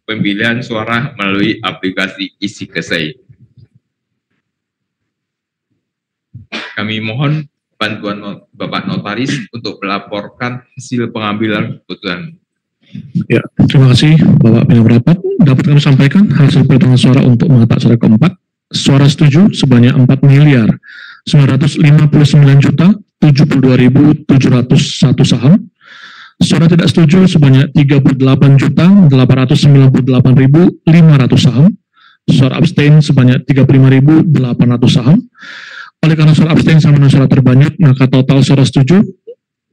pemilihan suara melalui aplikasi EasyKSI. Kami mohon bantuan Bapak Notaris untuk melaporkan hasil pengambilan keputusan. Ya, terima kasih Bapak Pimpinan Rapat. Dapat kami sampaikan hasil perhitungan suara untuk mata acara keempat. Suara setuju sebanyak 4.959.072.701 saham. Suara tidak setuju sebanyak 38.898.500 saham. Suara abstain sebanyak 35.800 saham. Oleh karena suara abstain sama dengan suara terbanyak, maka total suara setuju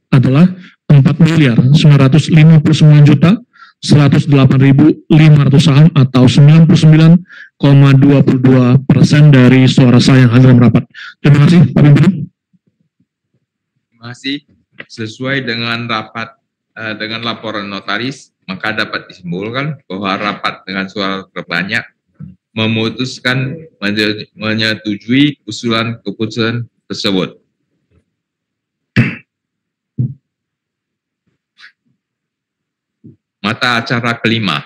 adalah 4.959.108.500 saham atau 99,22% dari suara sah yang hadir dalam rapat. Terima kasih Pak Pimpinan. Terima kasih. Sesuai dengan dengan laporan notaris, maka dapat disimpulkan bahwa rapat dengan suara terbanyak memutuskan menyetujui usulan keputusan tersebut. Mata acara kelima.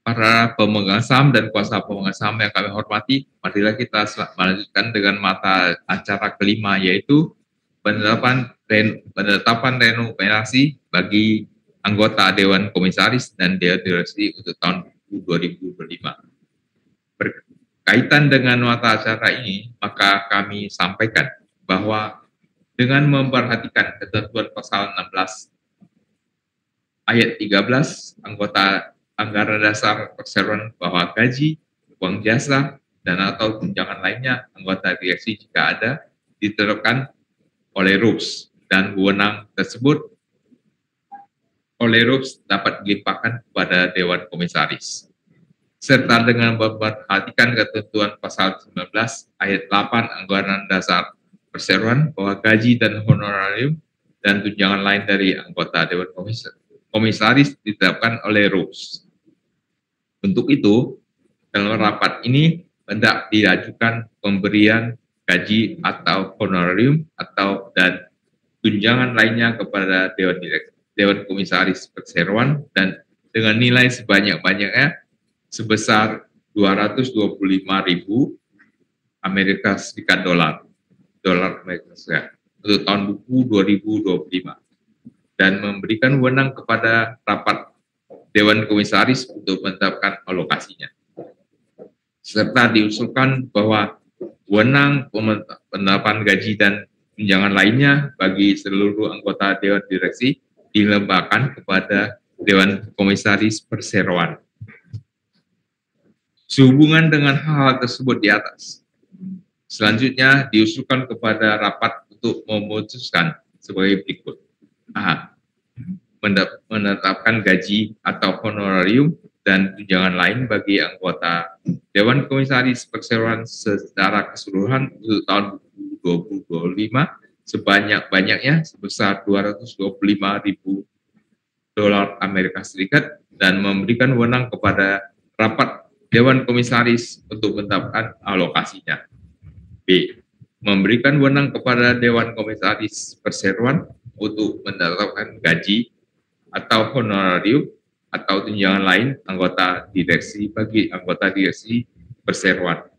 Para pemegang saham dan kuasa pemegang saham yang kami hormati, marilah kita melanjutkan dengan mata acara kelima, yaitu penetapan remunerasi bagi anggota Dewan Komisaris dan Dewan Direksi untuk tahun 2025. Berkaitan dengan mata acara ini, maka kami sampaikan bahwa dengan memperhatikan ketentuan pasal 16 ayat 13 anggota anggaran dasar perseroan bahwa gaji, uang jasa, dan atau tunjangan lainnya anggota direksi jika ada diterapkan oleh RUPS dan wewenang tersebut oleh RUPS dapat dilimpahkan kepada Dewan Komisaris. Serta dengan memperhatikan ketentuan pasal 19 ayat 8 anggaran dasar perseroan bahwa gaji dan honorarium dan tunjangan lain dari anggota Dewan Komisaris ditetapkan oleh RUPS. Untuk itu, dalam rapat ini hendak diajukan pemberian gaji atau honorarium atau dan tunjangan lainnya kepada Dewan Komisaris Perseroan dan dengan nilai sebanyak-banyaknya sebesar 225.000 Amerika Serikat dolar Amerika Serikat untuk tahun buku 2025 dan memberikan wewenang kepada rapat Dewan Komisaris untuk menetapkan alokasinya. Serta diusulkan bahwa wewenang penetapan gaji dan tunjangan lainnya bagi seluruh anggota Dewan Direksi dilembagakan kepada Dewan Komisaris Perseroan. Sehubungan dengan hal tersebut di atas, selanjutnya diusulkan kepada rapat untuk memutuskan sebagai berikut. A. Menetapkan gaji atau honorarium dan tunjangan lain bagi anggota Dewan Komisaris Perseroan secara keseluruhan untuk tahun 2025 sebanyak-banyaknya sebesar 225.000 dolar Amerika Serikat dan memberikan wewenang kepada rapat Dewan Komisaris untuk menetapkan alokasinya. B. Memberikan wewenang kepada Dewan Komisaris Perseroan untuk menetapkan gaji atau honorarium atau tunjangan lain anggota direksi bagi anggota direksi Perseroan.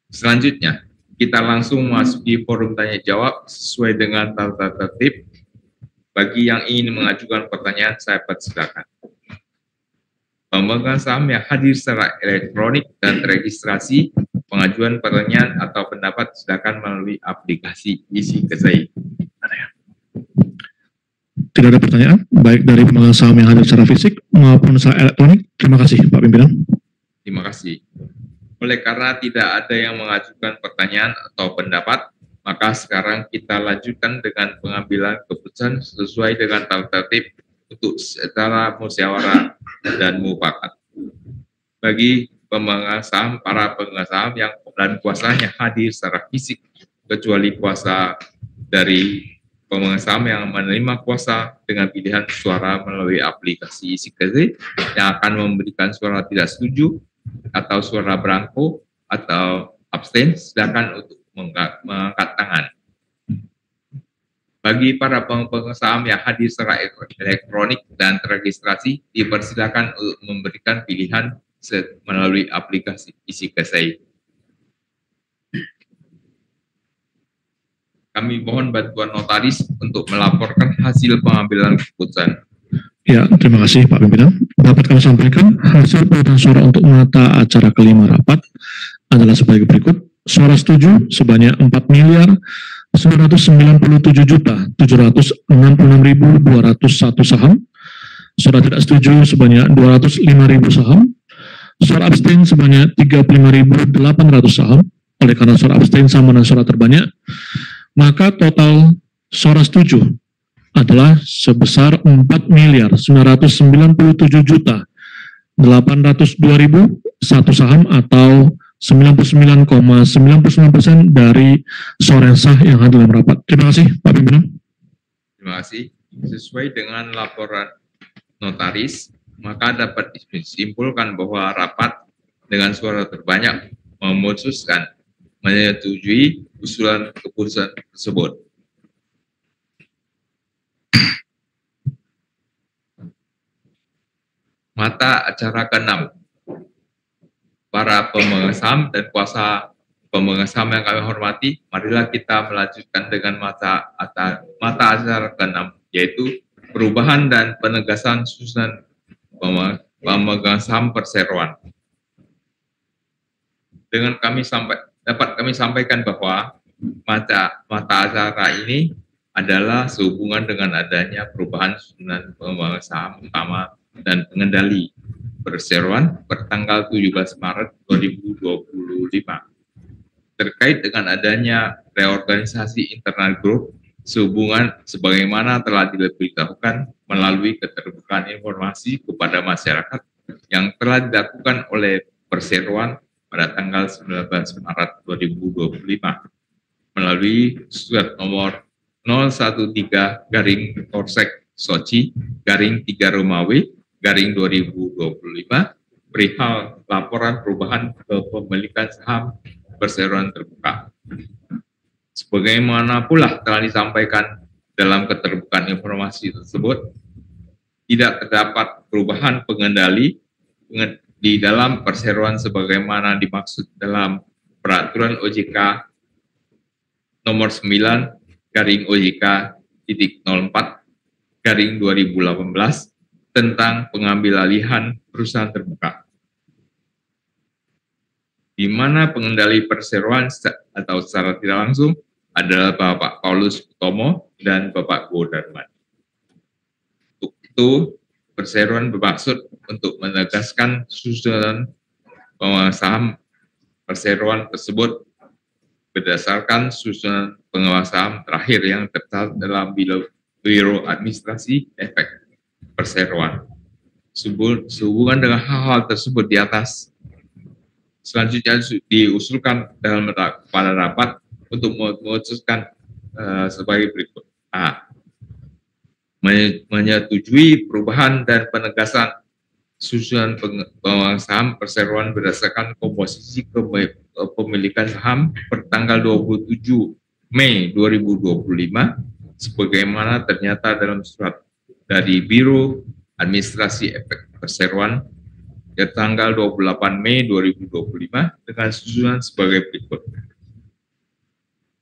Selanjutnya, kita langsung memasuki forum tanya jawab sesuai dengan tata tertib. Bagi yang ingin mengajukan pertanyaan, saya persilakan. Pemegang saham yang hadir secara elektronik dan teregistrasi pengajuan pertanyaan atau pendapat silakan melalui aplikasi Isi Kesei. Tidak ada pertanyaan, baik dari pemegang saham yang hadir secara fisik maupun secara elektronik. Terima kasih, Pak Pimpinan. Terima kasih. Oleh karena tidak ada yang mengajukan pertanyaan atau pendapat, maka sekarang kita lanjutkan dengan pengambilan keputusan sesuai dengan tata tertib untuk secara musyawarah dan mufakat. Bagi pemegang saham, para pemegang saham yang dan kuasanya hadir secara fisik, kecuali kuasa dari pemegang saham yang menerima kuasa dengan pilihan suara melalui aplikasi Isi Kesei yang akan memberikan suara tidak setuju atau suara berangko atau abstain, silakan untuk mengangkat tangan. Bagi para pemegang saham yang hadir secara elektronik dan terregistrasi, dipersilakan untuk memberikan pilihan melalui aplikasi Isi Kesei. Kami mohon bantuan notaris untuk melaporkan hasil pengambilan keputusan. Ya, terima kasih Pak Pimpinan. Dapat kami sampaikan hasil perolehan suara untuk mata acara kelima rapat adalah sebagai berikut. Suara setuju sebanyak 4.997.766.201 saham. Suara tidak setuju sebanyak 205.000 saham. Suara abstain sebanyak 35.800 saham. Oleh karena suara abstain sama dengan suara terbanyak, maka total suara setuju adalah sebesar 4.997.802.001 saham atau 99,99% dari suara yang sah yang hadir dalam rapat. Terima kasih, Pak Pimpinan. Terima kasih. Sesuai dengan laporan notaris, maka dapat disimpulkan bahwa rapat dengan suara terbanyak memutuskan menyetujui usulan keputusan tersebut. Mata acara ke-6. Para pemegang saham dan kuasa pemegang saham yang kami hormati, marilah kita melanjutkan dengan mata acara ke-6, yaitu perubahan dan penegasan susunan pemegang saham perseroan. Dapat kami sampaikan bahwa mata acara ini adalah sehubungan dengan adanya perubahan susunan pemegang saham utama dan pengendali perseroan pertanggal 17 Maret 2025 terkait dengan adanya reorganisasi internal grup sehubungan sebagaimana telah diberitahukan melalui keterbukaan informasi kepada masyarakat yang telah dilakukan oleh perseroan pada tanggal 19 Maret 2025 melalui surat nomor 013-Soci-3-Romawi-2025 perihal laporan perubahan kepemilikan saham perseroan terbuka. Sebagaimana pula telah disampaikan dalam keterbukaan informasi tersebut, tidak terdapat perubahan pengendali di dalam perseroan sebagaimana dimaksud dalam Peraturan OJK nomor 9/OJK.04/2018 tentang pengambil alihan perusahaan terbuka, di mana pengendali perseroan atau secara tidak langsung adalah Bapak Paulus Utomo dan Bapak Godarman. Untuk itu, perseroan bermaksud untuk menegaskan susunan pemegang saham perseroan tersebut berdasarkan susunan pengelola saham terakhir yang tercatat dalam Biro Administrasi Efek Perseroan. Sehubungan dengan hal-hal tersebut di atas, selanjutnya diusulkan pada rapat untuk memutuskan sebagai berikut. A. Menyetujui perubahan dan penegasan susunan pemegang saham perseroan berdasarkan komposisi kepemilikan saham per tanggal 27 Mei 2025 sebagaimana ternyata dalam surat dari Biro Administrasi Efek Perseroan tanggal 28 Mei 2025 dengan susunan sebagai berikut.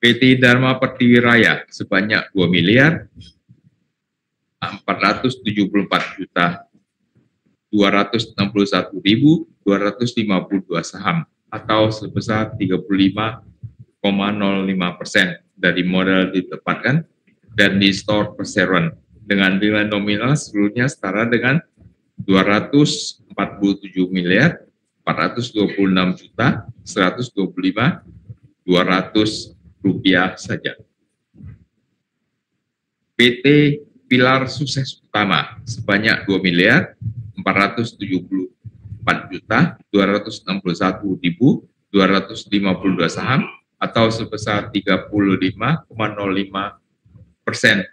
PT Dharma Pertiwi Raya sebanyak 2 miliar 474.261.252 saham atau sebesar 35,05% dari modal ditetapkan dan di store perseroan dengan nilai nominal seluruhnya setara dengan 247.426.125.200 rupiah saja. PT Pilar Sukses Utama sebanyak 2.474.261.252 saham atau sebesar 35,05%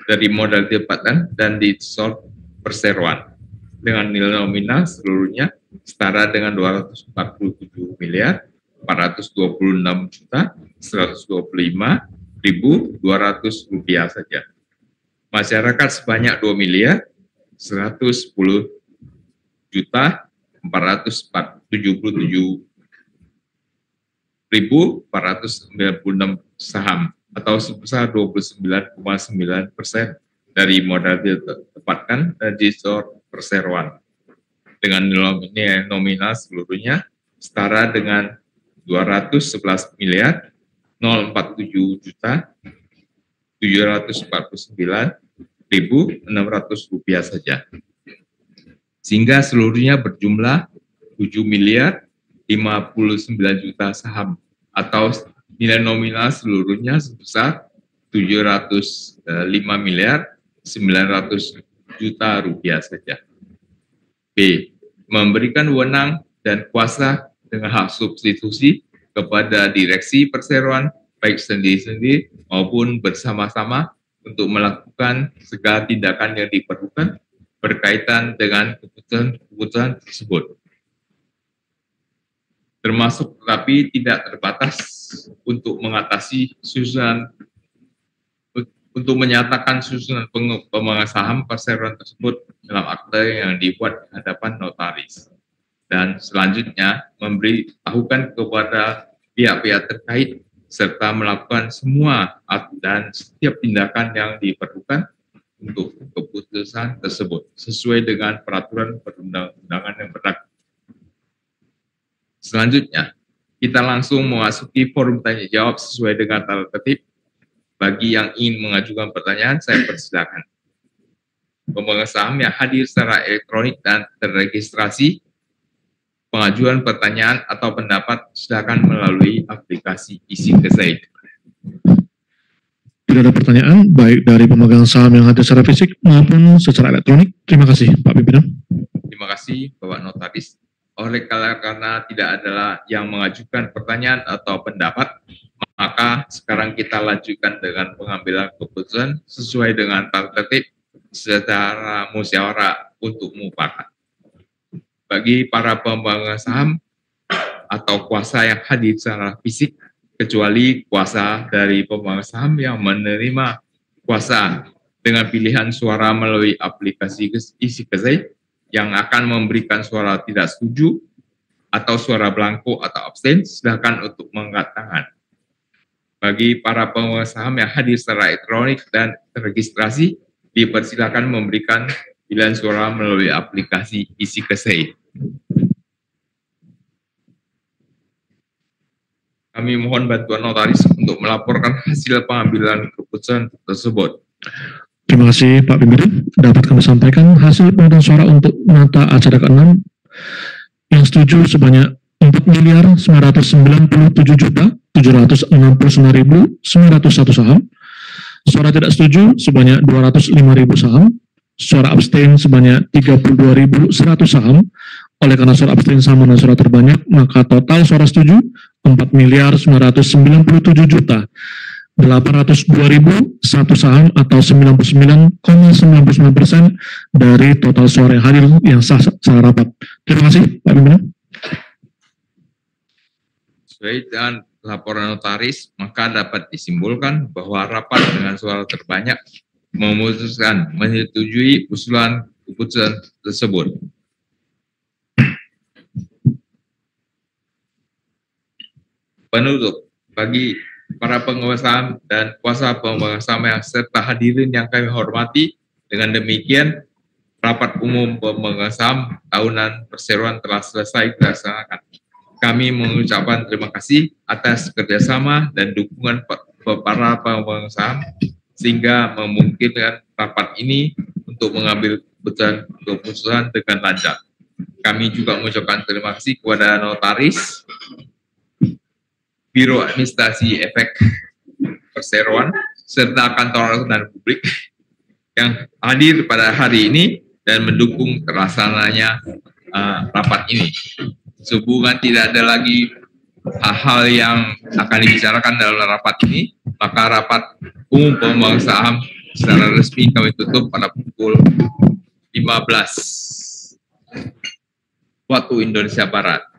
dari modal ditempatkan dan di store perseroan dengan nilai nominal seluruhnya setara dengan 247.426.125.200 rupiah saja. Masyarakat sebanyak 2.110.477.496 saham atau sebesar 29,9% dari modal ditempatkan dan di store perseroan dengan nilai nominal seluruhnya setara dengan 211.949.600 rupiah saja, sehingga seluruhnya berjumlah 7.059.000.000 saham atau nilai nominal seluruhnya sebesar 705.900.000.000 rupiah saja. B. Memberikan wewenang dan kuasa dengan hak substitusi kepada direksi perseroan baik sendiri-sendiri maupun bersama-sama untuk melakukan segala tindakan yang diperlukan berkaitan dengan keputusan tersebut, termasuk tetapi tidak terbatas untuk mengatasi susunan untuk menyatakan susunan pemegang saham perseroan tersebut dalam akte yang dibuat di hadapan notaris, dan selanjutnya memberitahukan kepada pihak-pihak terkait serta melakukan semua dan setiap tindakan yang diperlukan untuk keputusan tersebut sesuai dengan peraturan perundang-undangan yang berlaku. Selanjutnya, kita langsung memasuki forum tanya jawab sesuai dengan tata tertib. Bagi yang ingin mengajukan pertanyaan, saya persilakan. Pemegang saham yang hadir secara elektronik dan terregistrasi, pengajuan pertanyaan atau pendapat silakan melalui aplikasi EasyKesai. Tidak ada pertanyaan, baik dari pemegang saham yang hadir secara fisik maupun secara elektronik. Terima kasih, Pak Pimpinan. Terima kasih, Bapak Notaris. Oleh karena tidak adalah yang mengajukan pertanyaan atau pendapat, maka sekarang kita lanjutkan dengan pengambilan keputusan sesuai dengan tata tertib secara musyawarah untuk mufakat. Bagi para pemegang saham atau kuasa yang hadir secara fisik, kecuali kuasa dari pemegang saham yang menerima kuasa dengan pilihan suara melalui aplikasi EasyKesai, yang akan memberikan suara tidak setuju atau suara blanko atau abstain, silakan untuk mengangkat tangan. Bagi para pemegang saham yang hadir secara elektronik dan terregistrasi, dipersilakan memberikan pilihan suara melalui aplikasi EasyKesei. Kami mohon bantuan notaris untuk melaporkan hasil pengambilan keputusan tersebut. Terima kasih Pak Pimpinan. Dapat kami sampaikan hasil pemungutan suara untuk mata acara ke-6 yang setuju sebanyak 4.097.769.901 saham. Suara tidak setuju sebanyak 205.000 saham. Suara abstain sebanyak 32.100 saham. Oleh karena suara abstain sama dengan suara terbanyak, maka total suara setuju 4.997.802.001 saham atau 99,99% dari total suara yang hadir yang sah secara rapat. Terima kasih Pak Pimpinan. Sesuai dengan laporan notaris, maka dapat disimpulkan bahwa rapat dengan suara terbanyak memutuskan menyetujui usulan keputusan tersebut. Penutup, bagi para pemegang saham dan kuasa pemegang saham yang serta hadirin yang kami hormati, dengan demikian rapat umum pemegang saham tahunan perseroan telah selesai dilaksanakan. Kami mengucapkan terima kasih atas kerjasama dan dukungan para pemegang saham sehingga memungkinkan rapat ini untuk mengambil keputusan dengan lancar. Kami juga mengucapkan terima kasih kepada notaris, Biro Administrasi Efek Perseroan, serta kantor akuntan publik yang hadir pada hari ini dan mendukung terlaksananya rapat ini. Sehubungan tidak ada lagi hal-hal yang akan dibicarakan dalam rapat ini, maka rapat umum pemegang saham secara resmi kami tutup pada pukul 15 waktu Indonesia Barat.